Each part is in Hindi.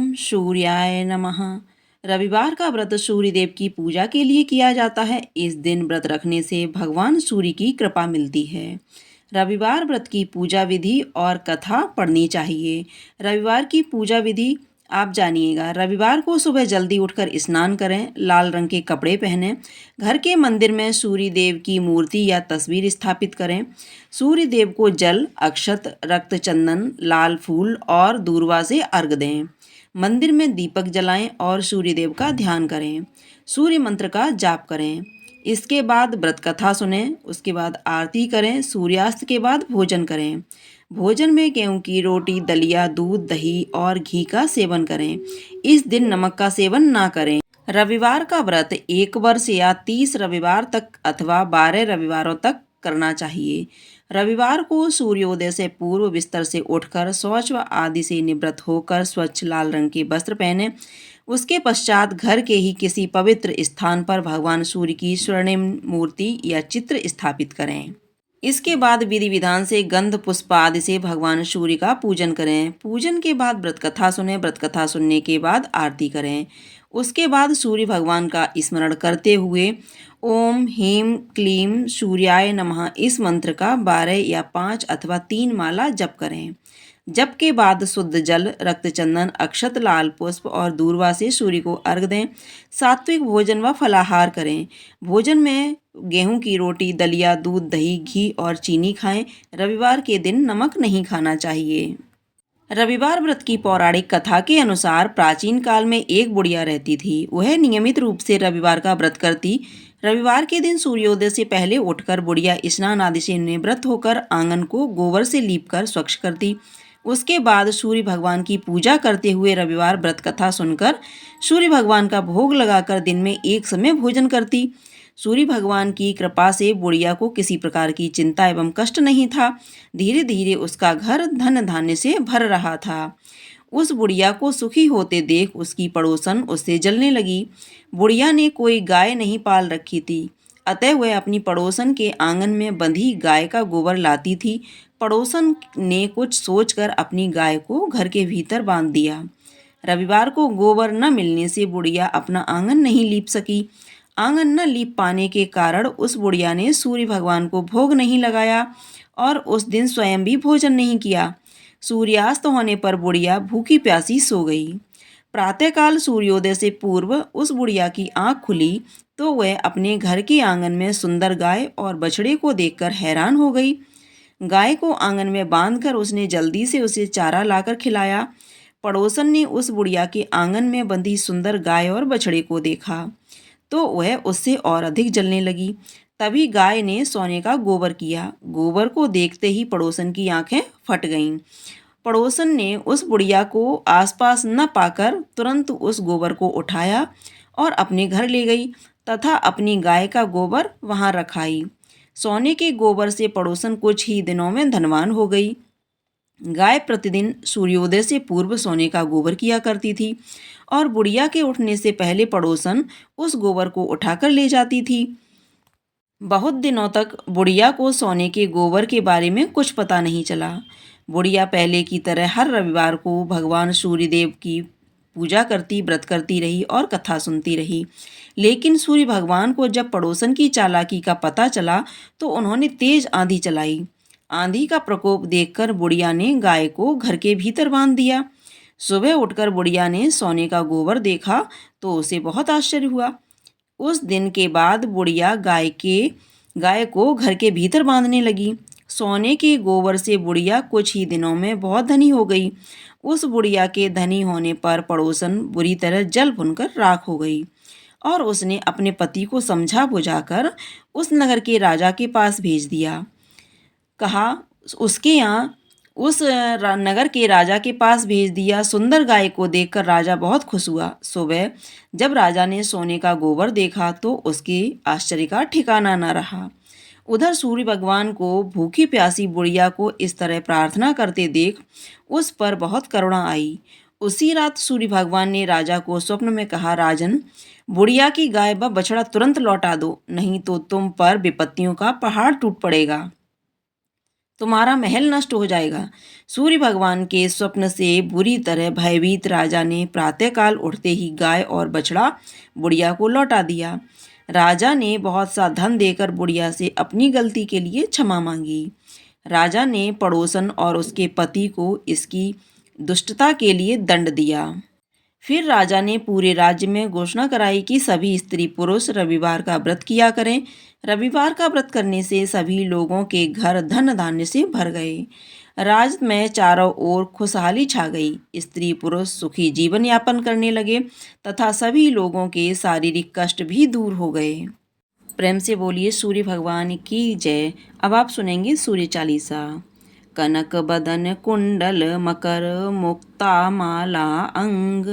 ओम सूर्याय नमः। रविवार का व्रत सूर्य देव की पूजा के लिए किया जाता है। इस दिन व्रत रखने से भगवान सूर्य की कृपा मिलती है। रविवार व्रत की पूजा विधि और कथा पढ़नी चाहिए। रविवार की पूजा विधि आप जानिएगा। रविवार को सुबह जल्दी उठकर स्नान करें, लाल रंग के कपड़े पहनें, घर के मंदिर में सूर्य देव की मूर्ति या तस्वीर स्थापित करें। सूर्य देव को जल, अक्षत, रक्त चंदन, लाल फूल और दूर्वा से अर्घ दें। मंदिर में दीपक जलाएं और सूर्य देव का ध्यान करें। सूर्य मंत्र का जाप करें। इसके बाद व्रत कथा सुनें। उसके बाद आरती करें। सूर्यास्त के बाद भोजन करें। भोजन में गेहूं की रोटी, दलिया, दूध, दही और घी का सेवन करें। इस दिन नमक का सेवन ना करें। रविवार का व्रत 1 वर्ष या 30 रविवार तक अथवा 12 रविवारों तक करना चाहिए। रविवार को सूर्योदय से पूर्व बिस्तर से उठकर शौच व आदि से निवृत्त होकर स्वच्छ लाल रंग के वस्त्र पहने। उसके पश्चात घर के ही किसी पवित्र स्थान पर भगवान सूर्य की स्वर्णिम मूर्ति या चित्र स्थापित करें। इसके बाद विधि विधान से गंध पुष्प आदि से भगवान सूर्य का पूजन करें। पूजन के बाद व्रत कथा सुने। व्रत कथा सुनने के बाद आरती करें। उसके बाद सूर्य भगवान का स्मरण करते हुए ओम ह्रीं क्लीं सूर्याय नमः इस मंत्र का 12 या 5 अथवा 3 माला जप करें। जप के बाद शुद्ध जल, रक्त चंदन, अक्षत, लाल पुष्प और दूर्वा से सूर्य को अर्घ दें। सात्विक भोजन व फलाहार करें। भोजन में गेहूं की रोटी, दलिया, दूध, दही, घी और चीनी खाएं। रविवार के दिन नमक नहीं खाना चाहिए। रविवार व्रत की पौराणिक कथा के अनुसार प्राचीन काल में एक बुढ़िया रहती थी। वह नियमित रूप से रविवार का व्रत करती। रविवार के दिन सूर्योदय से पहले उठकर बुढ़िया स्नान आदि से निवृत्त होकर आंगन को गोबर से लीपकर स्वच्छ करती। उसके बाद सूर्य भगवान की पूजा करते हुए रविवार व्रत कथा सुनकर सूर्य भगवान का भोग लगाकर दिन में एक समय भोजन करती। सूर्य भगवान की कृपा से बुढ़िया को किसी प्रकार की चिंता एवं कष्ट नहीं था। धीरे धीरे उसका घर धन धान्य से भर रहा था। उस बुढ़िया को सुखी होते देख उसकी पड़ोसन उससे जलने लगी। बुढ़िया ने कोई गाय नहीं पाल रखी थी, अतः वह अपनी पड़ोसन के आंगन में बंधी गाय का गोबर लाती थी। पड़ोसन ने कुछ सोचकर अपनी गाय को घर के भीतर बांध दिया। रविवार को गोबर न मिलने से बुढ़िया अपना आंगन नहीं लीप सकी। आंगन न लीप पाने के कारण उस बुढ़िया ने सूर्य भगवान को भोग नहीं लगाया और उस दिन स्वयं भी भोजन नहीं किया। सूर्यास्त होने पर बुढ़िया भूखी प्यासी सो गई। प्रातःकाल सूर्योदय से पूर्व उस बुढ़िया की आंख खुली तो वह अपने घर के आंगन में सुंदर गाय और बछड़े को देखकर हैरान हो गई। गाय को आंगन में बांधकर उसने जल्दी से उसे चारा लाकर खिलाया। पड़ोसन ने उस बुढ़िया के आंगन में बंधी सुंदर गाय और बछड़े को देखा तो वह उससे और अधिक जलने लगी। तभी गाय ने सोने का गोबर किया। गोबर को देखते ही पड़ोसन की आंखें फट गईं। पड़ोसन ने उस बुढ़िया को आसपास न पाकर तुरंत उस गोबर को उठाया और अपने घर ले गई तथा अपनी गाय का गोबर वहां रखाई। सोने के गोबर से पड़ोसन कुछ ही दिनों में धनवान हो गई। गाय प्रतिदिन सूर्योदय से पूर्व सोने का गोबर किया करती थी और बुढ़िया के उठने से पहले पड़ोसन उस गोबर को उठाकर ले जाती थी। बहुत दिनों तक बुढ़िया को सोने के गोबर के बारे में कुछ पता नहीं चला। बुढ़िया पहले की तरह हर रविवार को भगवान सूर्यदेव की पूजा करती, व्रत करती रही और कथा सुनती रही। लेकिन सूर्य भगवान को जब पड़ोसन की चालाकी का पता चला तो उन्होंने तेज आंधी चलाई। आंधी का प्रकोप देखकर बुढ़िया ने गाय को घर के भीतर बांध दिया। सुबह उठकर बुढ़िया ने सोने का गोबर देखा तो उसे बहुत आश्चर्य हुआ। उस दिन के बाद बुढ़िया गाय को घर के भीतर बांधने लगी। सोने के गोबर से बुढ़िया कुछ ही दिनों में बहुत धनी हो गई। उस बुढ़िया के धनी होने पर पड़ोसन बुरी तरह जल भुनकर राख हो गई और उसने अपने पति को समझा बुझाकर उस नगर के राजा के पास भेज दिया। कहा उसके यहाँ उस नगर के राजा के पास भेज दिया। सुंदर गाय को देखकर राजा बहुत खुश हुआ। सुबह जब राजा ने सोने का गोबर देखा तो उसके आश्चर्य का ठिकाना न रहा। उधर सूर्य भगवान को भूखी प्यासी बुढ़िया को इस तरह प्रार्थना करते देख उस पर बहुत करुणा आई। उसी रात सूर्य भगवान ने राजा को स्वप्न में कहा, राजन, बुढ़िया की गाय व बछड़ा तुरंत लौटा दो, नहीं तो तुम पर विपत्तियों का पहाड़ टूट पड़ेगा। तुम्हारा महल नष्ट हो जाएगा। सूर्य भगवान के स्वप्न से बुरी तरह भयभीत राजा ने प्रातःकाल उठते ही गाय और बछड़ा बुढ़िया को लौटा दिया। राजा ने बहुत सा धन देकर बुढ़िया से अपनी गलती के लिए क्षमा मांगी। राजा ने पड़ोसन और उसके पति को इसकी दुष्टता के लिए दंड दिया। फिर राजा ने पूरे राज्य में घोषणा कराई कि सभी स्त्री पुरुष रविवार का व्रत किया करें। रविवार का व्रत करने से सभी लोगों के घर धन धान्य से भर गए। राज्य में चारों ओर खुशहाली छा गई। स्त्री पुरुष सुखी जीवन यापन करने लगे तथा सभी लोगों के शारीरिक कष्ट भी दूर हो गए। प्रेम से बोलिए सूर्य भगवान की जय। अब आप सुनेंगे सूर्य चालीसा। कनक बदन कुंडल मकर मुक्ता माला अंग,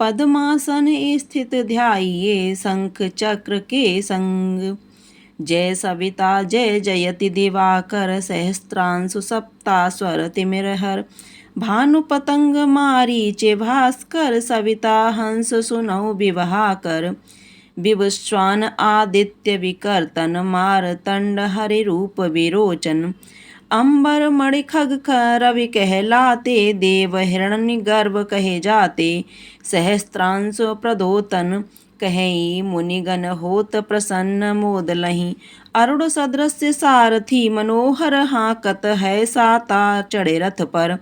पद्मासन स्थित ध्याये शंख चक्र के संग। जय सविता जय जयति दिवाकर, सहस्त्रांशु सप्तास्वर तिमिरहर। भानु पतंग मारीच भास्कर, सविता हंस सुनौ विवाहकर। विवस्वान आदित्य विकर्तन, मारतंड हरि रूप विरोचन। अंबर मणि खग रवि कहलाते, देव हिरण्य गर्भ कहे जाते। सहस्त्रांश प्रदोतन, कहेई मुनिगण होत प्रसन्न मोदलहि। अरुण सदृश्य सारथी मनोहर, हाकत है साता चढ़े रथ पर।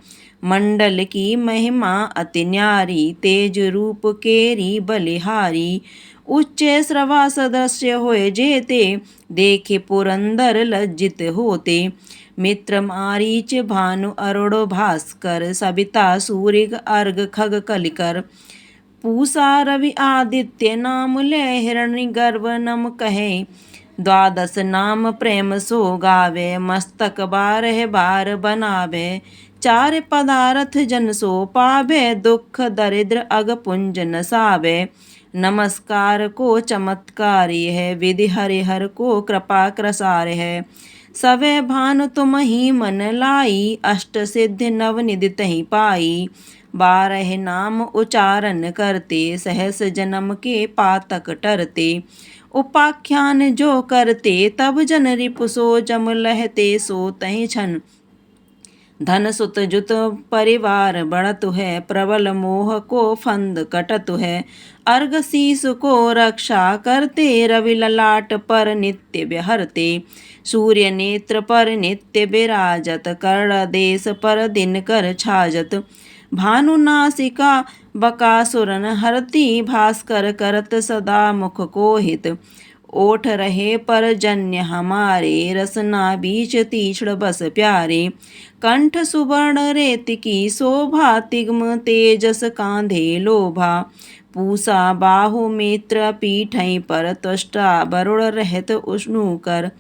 मंडल की महिमा अति न्यारी, तेज रूप केरी बलिहारी। उच्च श्रवा सदस्य होए जेते, देखे पुरंदर लज्जित होते। मित्र मारीच भानु अरुण भास्कर, सविता सूर्य अर्घ खग कलिकर। पूषा रवि आदित्य नाम ले, हिरण्य गर्भ नम कहे। द्वादश नाम प्रेम सो गावे, मस्तक बारह बार बनावे। चार पदार्थ जन सो पावे, दुख दरिद्र अग पुंज नसावे। नमस्कार को चमत्कारी है, विधि हरिहर को कृपा क्रसार है। सवे भानु तुम ही मन लाई, अष्ट सिद्धि नव निधि तहि पाई। 12 नाम उच्चारण करते, सहस जन्म के पातक टरते। उपाख्यान जो करते, तब जन रिपु सो जम लहते सो तहि छन। धन सुत जुत परिवार बढ़त है, प्रबल मोह को फंद कटत है। अर्घ शीस को रक्षा करते, रवि ललाट पर नित्य विहरते। सूर्य नेत्र पर नित्य विराजत, कर्ण देश पर दिन कर छाजत। भानु नासिका बकासुरन हरती, भास्कर करत सदा मुख को हित। ओठ रहे पर जन्य हमारे, रसना बीच तीक्ष्ण बस प्यारे। कंठ सुवर्ण रेत की शोभा, तिग्म तेजस कांधे लोभा। पूषा बाहु मित्र पीठै पर, त्वष्टा वरुण रहत उष्णु कर।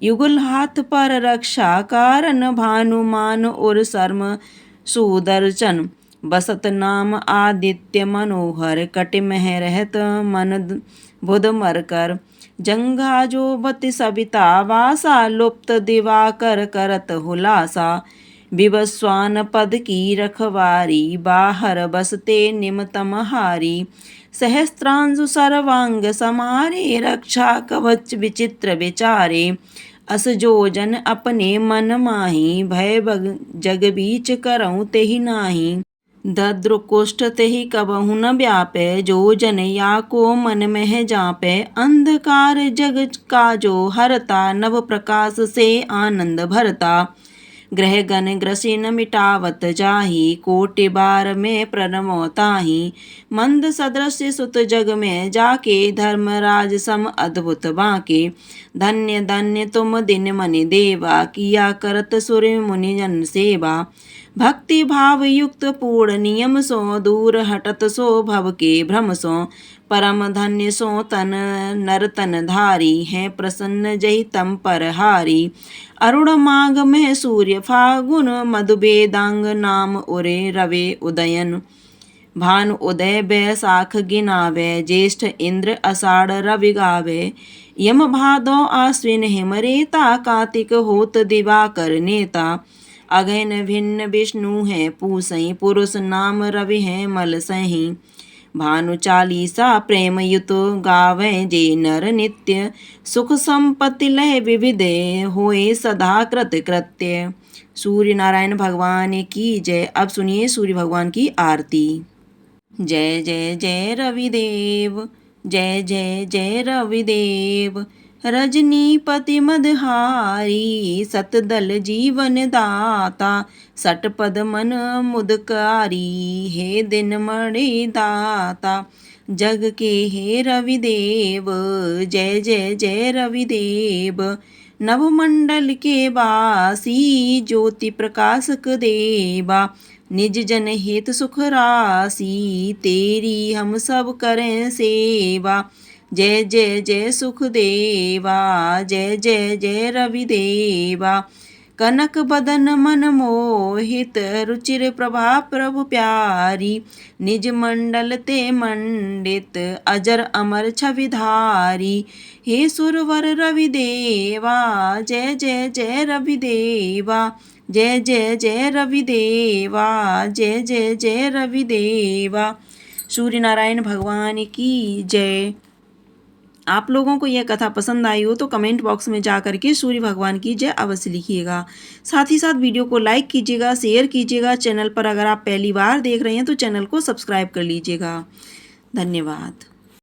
युगल हाथ पर रक्षा कारण, भानुमान उर शर्म सुदर्शन। बसत नाम आदित्य मनोहर, कटिमह रहत मन बुध मरकर। जंघा जो बति सविता वासा, लुप्त दिवाकर करत हुलासा। विवस्वान पद की रखवारी, बाहर बसते निमतम हारी। सहस्त्रांशु सर्वांग समारे, रक्षा कवच विचित्र विचारे। अस जोजन अपने मन माही, भय जग बीच करऊँ तेहि नाही। दद्रुकुष्ठ तेहि कबहु न व्यापै, जो जन या को मन में जापै। अंधकार जग का जो हरता, नव प्रकाश से आनंद भरता। ग्रह गण ग्रसिन मिटावत जाहि, कोटि बार में प्रणमो ताहि। मंद सदृश्य सुत जग में जाके, धर्मराज सम अद्भुत बाके। धन्य धन्य तुम दिन मनि देवा, किया करत सुर मुनि जन सेवा। भक्ति भाव युक्त पूर्ण नियम सो, दूर हटत सो भव के भ्रम सो। परम धन्य सो तन नर तन धारी, है प्रसन्न जहि तम पर हारी। अरुण माघ में सूर्य फागुन, मधु बेदांग नाम उरे रवे उदयन। भानु उदय बैसाख गिनावे, ज्येष्ठ इंद्र अषाढ़ रवि गावे। यम भादो आश्विन हेमरेता, कार्तिक होत दिवाकर नेता। अगहन भिन्न विष्णु है पूसई, पुरुष नाम रवि है मल सही। भानु चालीसा प्रेम युत गावे जे नर नित्य, सुख संपत्ति लय विविध होए सदा कृत कृत्य। सूर्य नारायण भगवान की जय। अब सुनिए सूर्य भगवान की आरती। जय जय जय रविदेव, जय जय जय रविदेव, रजनीपति मदहारी, सतदल जीवन दाता, सटपद मन मुदकारी, हे दिन मणि दाता। जग के हे रविदेव, जय जय जय रविदेव, नवमंडल के वासी, ज्योति प्रकाशक देवा, निज जन हित सुख राशि, तेरी हम सब करें सेवा। जय जय जय सुख देवा, जय जय जय रविदेवा, कनक बदन मन मोहित, रुचिर प्रभा प्रभु प्यारी, निज मंडल ते मंडित, अजर अमर छविधारी, हे सुरवर रविदेवा, जय जय जय रविदेवा, जय जय जय रविदेवा, जय जय जय रविदेवा। सूर्य नारायण भगवान की जय। आप लोगों को यह कथा पसंद आई हो तो कमेंट बॉक्स में जा करके सूर्य भगवान की जय अवश्य लिखिएगा। साथ ही साथ वीडियो को लाइक कीजिएगा, शेयर कीजिएगा। चैनल पर अगर आप पहली बार देख रहे हैं तो चैनल को सब्सक्राइब कर लीजिएगा। धन्यवाद।